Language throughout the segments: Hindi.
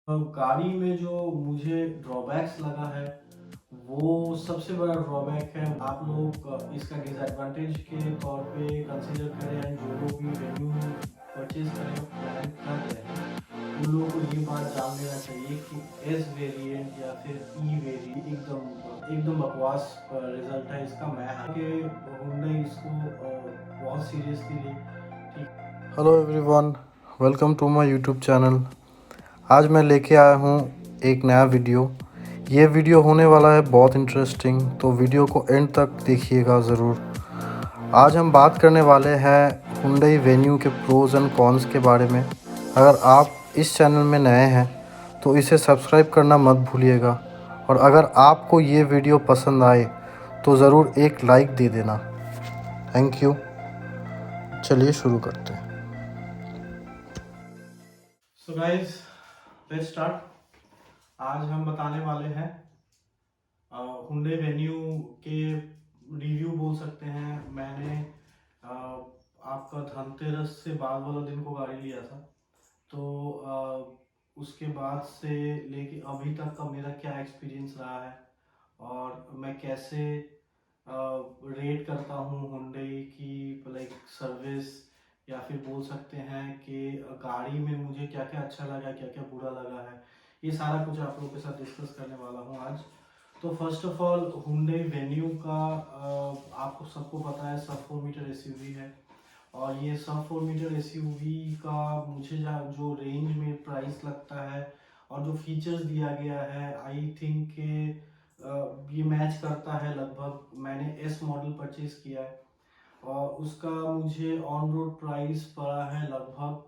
गाड़ी में जो मुझे ड्रॉबैक्स लगा है, वो सबसे बड़ा ड्रॉबैक है। आप लोग इसका डिसएडवांटेज के तौर पे कंसीडर करें एंड जो लोग भी वेन्यू परचेज करने का प्लान कर रहे हैं, उन लोगों को ये बात जान लेना चाहिए कि एस वेरिएंट या फिर ई वेरिएंट एकदम बकवास रिजल्ट है इसका। मैं के हुंडई इसको बहुत सीरियसली ले। Hello everyone, welcome to my YouTube channel. आज मैं लेके आया हूँ एक नया वीडियो। ये वीडियो होने वाला है बहुत इंटरेस्टिंग, तो वीडियो को एंड तक देखिएगा ज़रूर। आज हम बात करने वाले हैं हुंडई वेन्यू के प्रोज़ एंड कॉन्स के बारे में। अगर आप इस चैनल में नए हैं तो इसे सब्सक्राइब करना मत भूलिएगा, और अगर आपको ये वीडियो पसंद आए तो ज़रूर एक लाइक दे देना। Thank you. चलिए शुरू करते हैं। So guys, let's start. आज हम बताने वाले हैं हुंडई वेन्यू के रिव्यू बोल सकते हैं। मैंने आपका धनतेरस से बाद वाला दिन को गाड़ी लिया था, तो उसके बाद से लेके अभी तक का मेरा क्या एक्सपीरियंस रहा है और मैं कैसे रेट करता हूँ हुंडई की लाइक सर्विस, या फिर बोल सकते हैं कि गाड़ी में मुझे क्या क्या अच्छा लगा, क्या क्या बुरा लगा है, ये सारा कुछ आप लोगों के साथ डिस्कस करने वाला हूँ आज। तो first of all Hyundai venue का आपको सबको पता है सब 4 मीटर एसयूवी है, और ये सब 4 मीटर एसयूवी का मुझे जो रेंज में प्राइस लगता है और जो फीचर्स दिया गया है, आई थिंक ये मैच करता है लगभग। मैंने एस मॉडल परचेज किया है और उसका मुझे ऑन रोड प्राइस पड़ा है लगभग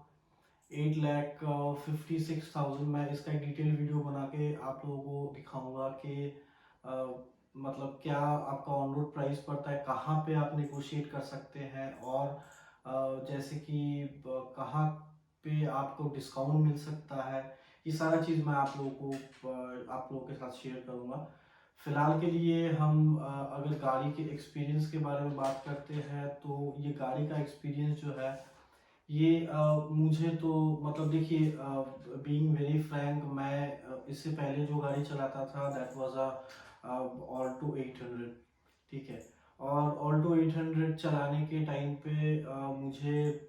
8,56,000। मैं इसका एक डिटेल वीडियो बना के आप लोगों को दिखाऊंगा कि मतलब क्या आपका ऑन रोड प्राइस पड़ता है, कहाँ पे आप नेगोशिएट कर सकते हैं, और जैसे कि कहाँ पे आपको डिस्काउंट मिल सकता है। ये सारा चीज़ मैं आप लोगों को आप लोगों के साथ शेयर करूँगा। फिलहाल के लिए हम अगर गाड़ी के एक्सपीरियंस के बारे में बात करते हैं, तो ये गाड़ी का एक्सपीरियंस जो है ये मुझे तो मतलब देखिए, बीइंग वेरी फ्रैंक, मैं इससे पहले जो गाड़ी चलाता था दैट वाज अ ऑल्टो 800। ठीक है, और ऑल्टो 800 चलाने के टाइम पे मुझे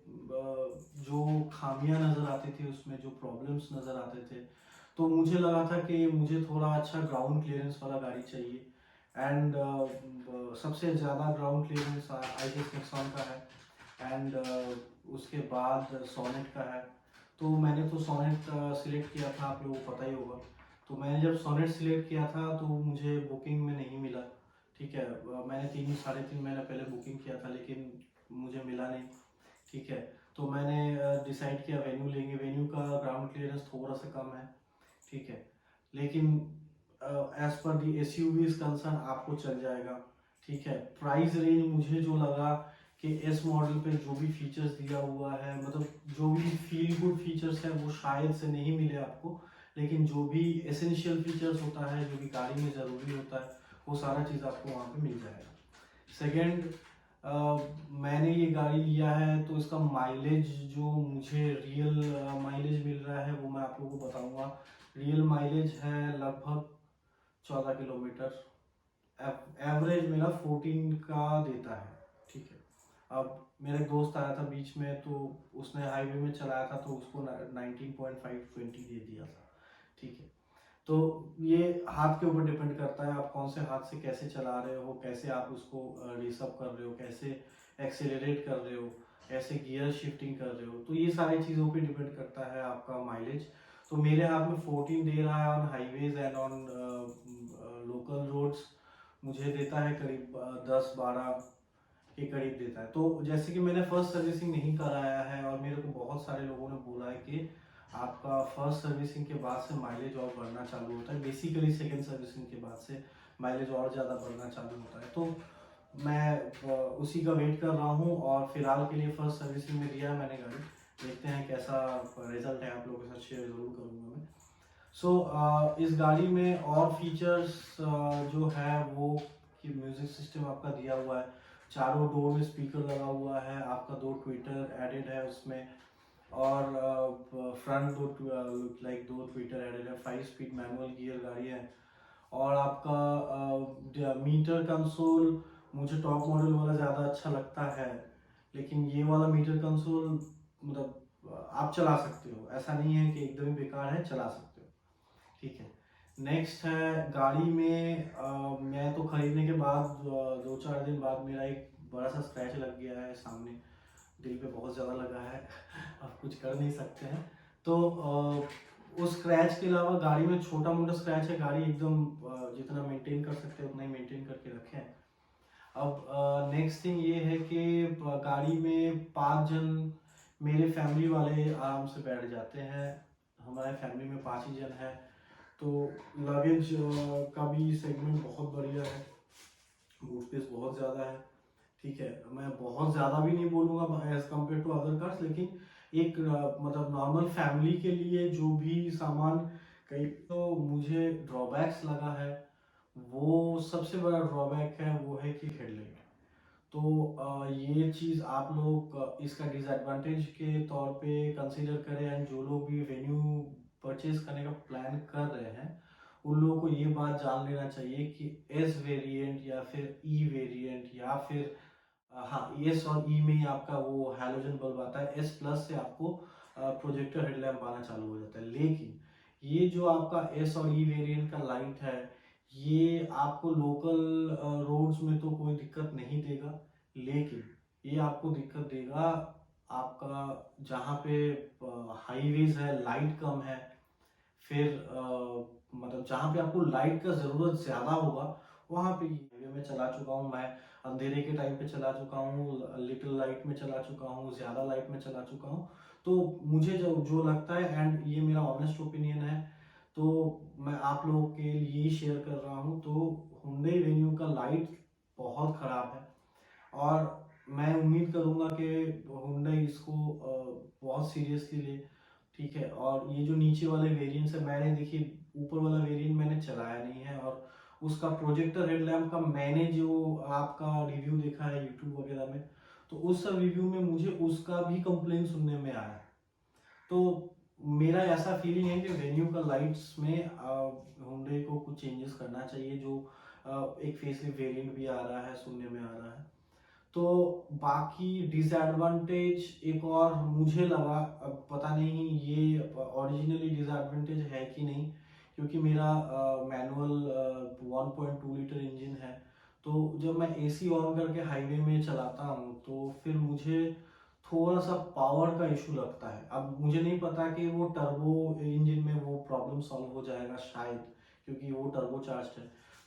जो खामियां नज़र आती थी, उसमें जो प्रॉब्लम्स नज़र आते थे, तो मुझे लगा था कि मुझे थोड़ा अच्छा ग्राउंड क्लियरेंस वाला गाड़ी चाहिए। एंड सबसे ज़्यादा ground clearance I guess Nexon का है, एंड उसके बाद सोनेट का है। तो मैंने तो सोनेट सिलेक्ट किया था, आप लोगों को पता ही होगा। तो मैंने जब सोनेट सिलेक्ट किया था तो मुझे बुकिंग में नहीं मिला। ठीक है, मैंने 3 साढ़े 3 महीना पहले बुकिंग किया था, लेकिन मुझे मिला नहीं। ठीक है, तो मैंने डिसाइड किया वेन्यू लेंगे। वेन्यू का ग्राउंड क्लियरेंस थोड़ा सा कम है। ठीक है, लेकिन as per the S U V concern आपको चल जाएगा। ठीक है, प्राइस रेंज मुझे जो लगा कि एस मॉडल पे जो भी फीचर्स दिया हुआ है, मतलब जो भी फील गुड फीचर्स है वो शायद से नहीं मिले आपको, लेकिन जो भी एसेंशियल फीचर्स होता है, जो भी गाड़ी में ज़रूरी होता है, वो सारा चीज़ आपको वहाँ पे मिल जाएगा। सेकेंड, मैंने ये गाड़ी लिया है तो इसका माइलेज जो मुझे रियल माइलेज मिल रहा है वो मैं आप लोगों को बताऊंगा। रियल माइलेज है लगभग 14 किलोमीटर। एवरेज मेरा 14 का देता है। ठीक है, अब मेरा एक दोस्त आया था बीच में, तो उसने हाईवे में चलाया था, तो उसको 19.5 20 दे दिया था। ठीक है, तो ये हाथ के ऊपर डिपेंड करता है, आप कौन से हाथ से कैसे चला रहे हो, कैसे आप उसको रेसअप कर रहे हो, कैसे एक्सेलरेट कर रहे हो, कैसे गियर शिफ्टिंग कर रहे हो। तो ये सारी चीज़ों पे डिपेंड करता है आपका माइलेज। तो मेरे हाथ में 14 दे रहा है on highways and on local roads. मुझे देता है करीब 10-12 के करीब देता है। तो जैसे कि मैंने फर्स्ट सर्विसिंग नहीं कराया है, और मेरे को बहुत सारे लोगों ने बोला है कि आपका फर्स्ट सर्विसिंग के बाद से माइलेज और बढ़ना चालू होता है, बेसिकली सेकंड सर्विसिंग के बाद से माइलेज और ज़्यादा बढ़ना चालू होता है। तो मैं उसी का वेट कर रहा हूँ, और फिलहाल के लिए फर्स्ट सर्विसिंग में दिया है मैंने गाड़ी। देखते हैं कैसा रिजल्ट है, आप लोगों के साथ शेयर ज़रूर करूँगा मैं। सो इस गाड़ी में और फीचर्स जो है वो कि म्यूज़िक सिस्टम आपका दिया हुआ है, चारों डोर में स्पीकर लगा हुआ है, आपका 2 ट्विटर एडेड है उसमें, और फ्रंट दो लाइक दो ट्विटर हेडेड है, 5 स्पीड मैनुअल गियर गाड़ी है। और आपका मीटर कंसोल मुझे टॉप मॉडल वाला ज़्यादा अच्छा लगता है, लेकिन ये वाला मीटर कंसोल मतलब आप चला सकते हो, ऐसा नहीं है कि एकदम ही बेकार है, चला सकते हो। ठीक है। नेक्स्ट है गाड़ी में मैं तो खरीदने के बाद 2-4 दिन बाद मेरा एक बड़ा सा स्क्रैच लग गया है सामने, दिल पे बहुत ज़्यादा लगा है। अब कुछ कर नहीं सकते हैं। तो उस स्क्रैच के अलावा गाड़ी में छोटा मोटा स्क्रैच है, गाड़ी एकदम जितना मेंटेन कर सकते हैं उतना ही मेंटेन करके रखें। अब नेक्स्ट थिंग ये है कि गाड़ी में 5 जन मेरे फैमिली वाले आराम से बैठ जाते हैं, हमारे फैमिली में 5 ही जन है। तो लगेज का भी सेगमेंट बहुत बढ़िया है, बूट स्पेस बहुत ज़्यादा है। ठीक है, मैं बहुत ज़्यादा भी नहीं बोलूँगा as compared to other cars, लेकिन एक मतलब नॉर्मल फैमिली के लिए जो भी सामान, कहीं तो मुझे ड्रॉबैक्स लगा है, वो सबसे बड़ा ड्रॉबैक है वो है कि हेडलाइट। तो ये चीज़ आप लोग इसका डिसएडवांटेज के तौर पे कंसीडर करें, एंड जो लोग भी वेन्यू परचेज करने का प्लान कर रहे हैं उन लोगों को ये बात जान लेना चाहिए कि एस वेरिएंट या फिर ई वेरिएंट या फिर हाँ, एस और ई में ही आपका वो हैलोजन बल्ब आता है, एस प्लस से आपको प्रोजेक्टर हेडलैम्प आना चालू हो जाता है। लेकिन ये जो आपका एस और ई वेरिएंट का लाइट है, ये आपको लोकल रोड्स में तो कोई दिक्कत नहीं देगा, लेकिन ये आपको दिक्कत देगा आपका जहाँ पे हाईवेज है, लाइट कम है, फिर मतलब जहाँ पे आपको लाइट का ज़रूरत ज़्यादा होगा वहाँ पे। हाईवे में चला चुका हूँ मैं, अंधेरे के टाइम पे चला चुका हूँ, लिटिल लाइट में चला चुका हूँ, ज़्यादा लाइट में चला चुका हूँ। तो मुझे जो जो लगता है, एंड ये मेरा ऑनेस्ट ओपिनियन है, तो मैं आप लोगों के लिए ही शेयर कर रहा हूँ। तो हुंडई वेन्यू का लाइट बहुत ख़राब है, और मैं उम्मीद करूँगा कि हुंडई इसको बहुत सीरियसली ले। ठीक है, और ये जो नीचे वाले वेरिएंट्स है, मैंने देखिए ऊपर वाला वेरिएंट मैंने चलाया नहीं है, और उसका प्रोजेक्टर हेडलैम्प का मैंने जो आपका रिव्यू देखा है यूट्यूब वगैरह में, तो उस सब रिव्यू में मुझे उसका भी कंप्लेन सुनने में आया। तो मेरा ऐसा फीलिंग है कि वेन्यू का लाइट्स में हुंडई को कुछ चेंजेस करना चाहिए। जो एक फेसलिफ्ट वेरिएंट भी आ रहा है, सुनने में आ रहा है। तो बाकी डिसएडवांटेज एक और मुझे लगा, अब पता नहीं ये ओरिजिनली डिसएडवांटेज है कि नहीं, क्योंकि मेरा मैनुअल 1.2 लीटर इंजन है। तो जब मैं एसी ऑन करके हाईवे में चलाता हूँ तो फिर मुझे थोड़ा सा पावर का इशू लगता है। अब मुझे नहीं पता कि वो टर्बो इंजन में वो प्रॉब्लम सॉल्व हो जाएगा शायद, क्योंकि वो टर्बो चार्ज है।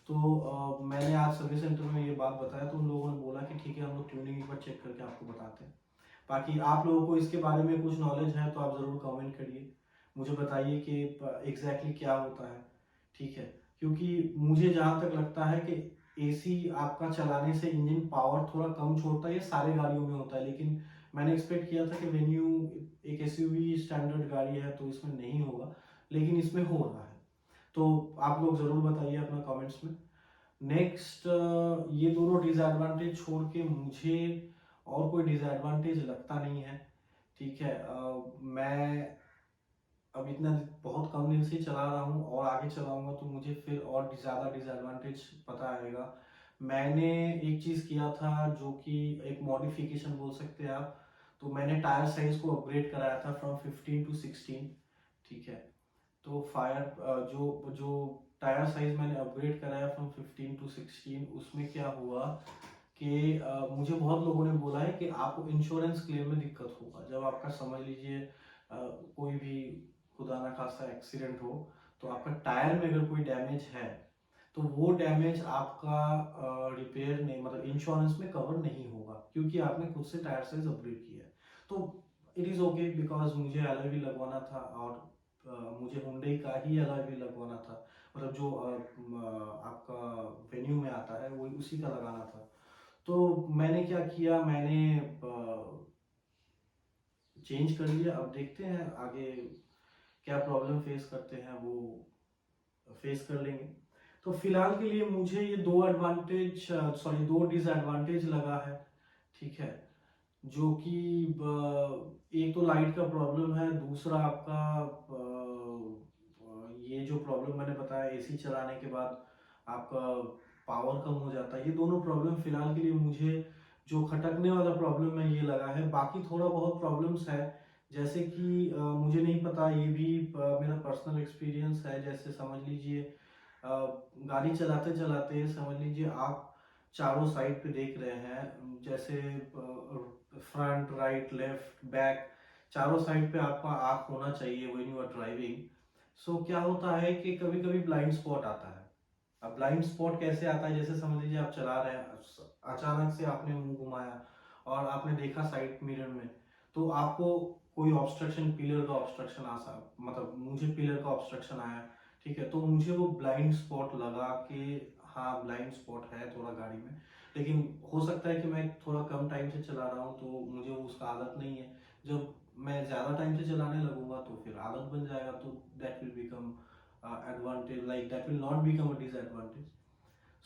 तो मैंने आज सर्विस सेंटर में ये बात बताया, तो उन लोगों ने बोला कि ठीक है, हम लोग ट्यूनिंग एक बार चेक करके आपको बताते हैं। बाकी आप लोगों को इसके बारे में कुछ नॉलेज है तो आप ज़रूर कमेंट करिए, मुझे बताइए कि एग्जैक्टली क्या होता है। ठीक है, क्योंकि मुझे जहाँ तक लगता है कि एसी आपका चलाने से इंजन पावर थोड़ा कम छोड़ता है, ये सारे गाड़ियों में होता है, लेकिन मैंने एक्सपेक्ट किया था कि वेन्यू एक एसयूवी स्टैंडर्ड गाड़ी है तो इसमें नहीं होगा, लेकिन इसमें हो रहा है। तो आप लोग ज़रूर बताइए अपना कमेंट्स में। नेक्स्ट, ये दोनों डिसएडवांटेज छोड़ के मुझे और कोई डिसएडवांटेज लगता नहीं है। ठीक है, मैं अब इतना बहुत कम दिन से चला रहा हूँ, और आगे चलाऊंगा तो मुझे फिर और ज़्यादा डिसएडवांटेज पता आएगा। मैंने एक चीज़ किया था जो कि एक मॉडिफिकेशन बोल सकते हैं आप, तो मैंने टायर साइज को अपग्रेड कराया था फ्रॉम 15 टू 16। ठीक है, तो फायर जो जो टायर साइज मैंने अपग्रेड कराया फ्रॉम 15 टू 16, उसमें क्या हुआ कि मुझे बहुत लोगों ने बोला है कि आपको इंश्योरेंस क्लेम में दिक्कत होगा जब आपका, समझ लीजिए कोई भी खुदा ना खास्ता एक्सीडेंट हो, तो आपका टायर में अगर कोई डैमेज है तो वो डैमेज आपका रिपेयर नहीं, मतलब इंश्योरेंस में कवर नहीं होगा, क्योंकि आपने खुद से टायर साइज अपग्रेड किया है। तो इट इज़ ओके, बिकॉज मुझे अलॉय व्हील लगवाना था, और मुझे हुंडई का ही अलॉय व्हील लगवाना था, मतलब जो आपका वेन्यू में आता है वो उसी का लगाना था। तो मैंने क्या किया, मैंने चेंज कर लिया। अब देखते हैं आगे क्या प्रॉब्लम फेस करते हैं, वो फेस कर लेंगे। तो फिलहाल के लिए मुझे ये दो डिसएडवांटेज लगा है। ठीक है, जो कि एक तो लाइट का प्रॉब्लम है, दूसरा आपका ये जो प्रॉब्लम मैंने बताया एसी चलाने के बाद आपका पावर कम हो जाता है। ये दोनों प्रॉब्लम फिलहाल के लिए मुझे जो खटकने वाला प्रॉब्लम है ये लगा है। बाकी थोड़ा बहुत प्रॉब्लम्स है, जैसे कि मुझे नहीं पता, ये भी मेरा पर्सनल एक्सपीरियंस है। जैसे समझ लीजिए गाड़ी चलाते चलाते समझ लीजिए आप चारों साइड पे देख रहे हैं, जैसे फ्रंट राइट लेफ्ट बैक चारों साइड पे आपका आंख होना चाहिए व्हेन यू आर ड्राइविंग। सो क्या होता है कि कभी कभी ब्लाइंड स्पॉट आता है। अब ब्लाइंड स्पॉट कैसे आता है, जैसे समझ लीजिए आप चला रहे हैं, अचानक से आपने मुंह घुमाया और आपने देखा साइड मिरर में, तो आपको कोई ऑब्स्ट्रक्शन, पिलर का ऑब्स्ट्रक्शन मतलब मुझे पिलर का ऑब्स्ट्रक्शन आया, ठीक है, तो मुझे वो ब्लाइंड स्पॉट लगा कि हाँ ब्लाइंड स्पॉट है थोड़ा गाड़ी में। लेकिन हो सकता है कि मैं थोड़ा कम टाइम से चला रहा हूँ तो मुझे उसका आदत नहीं है। जब मैं ज़्यादा टाइम से चलाने लगूंगा तो फिर आदत बन जाएगा, तो that will become advantage, like that will not become a disadvantage.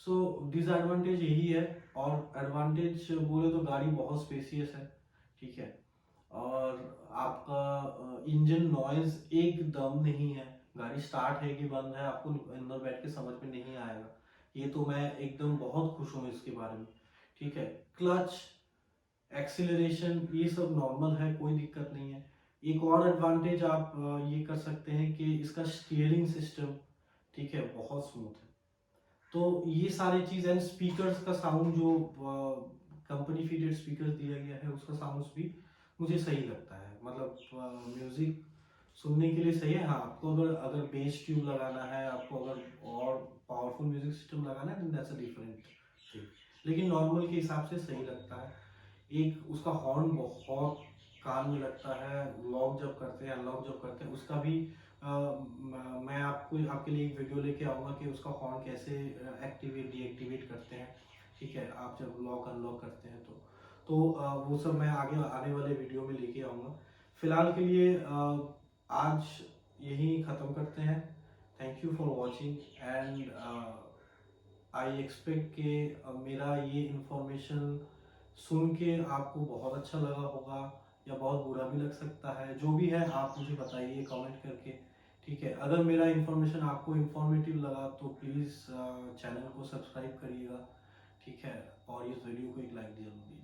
So disadvantage यही है। और एडवांटेज बोले तो गाड़ी बहुत स्पेसियस है, ठीक है, और आपका इंजन नॉइज एकदम नहीं है। गाड़ी स्टार्ट है कि बंद है आपको अंदर बैठ के समझ में नहीं आएगा। ये तो मैं एकदम बहुत खुश हूँ इसके बारे में, ठीक है। क्लच, एक्सीलरेशन ये सब नॉर्मल है, कोई दिक्कत नहीं है। एक और एडवांटेज आप ये कर सकते हैं कि इसका स्टीयरिंग सिस्टम, ठीक है, बहुत स्मूथ है। तो ये सारी चीज़ एंड स्पीकर्स का साउंड जो कंपनी फीडेड स्पीकर्स दिया गया है उसका साउंड्स भी मुझे सही लगता है। मतलब म्यूजिक सुनने के लिए सही है। हाँ, आपको अगर अगर बेस ट्यूब लगाना है, आपको अगर और पावरफुल म्यूजिक सिस्टम लगाना है, then that's a different thing. लेकिन नॉर्मल के हिसाब से सही लगता है। एक उसका हॉर्न बहुत कान में लगता है, लॉक जब करते हैं अनलॉक जब करते हैं उसका भी मैं आपको आपके लिए एक वीडियो लेके आऊँगा कि उसका हॉर्न कैसे एक्टिवेट डीएक्टिवेट करते हैं, ठीक है, आप जब लॉक अनलॉक करते हैं तो वो सब मैं आगे आने वाले वीडियो में लेके आऊँगा। फिलहाल के लिए आज यही ख़त्म करते हैं। Thank you for watching and I expect कि मेरा ये इंफॉर्मेशन सुन के आपको बहुत अच्छा लगा होगा या बहुत बुरा भी लग सकता है। जो भी है आप मुझे बताइए कमेंट करके, ठीक है। अगर मेरा इंफॉर्मेशन आपको इंफॉर्मेटिव लगा तो प्लीज़ चैनल को सब्सक्राइब करिएगा, ठीक है, और इस वीडियो को एक लाइक जरूर दीजिए।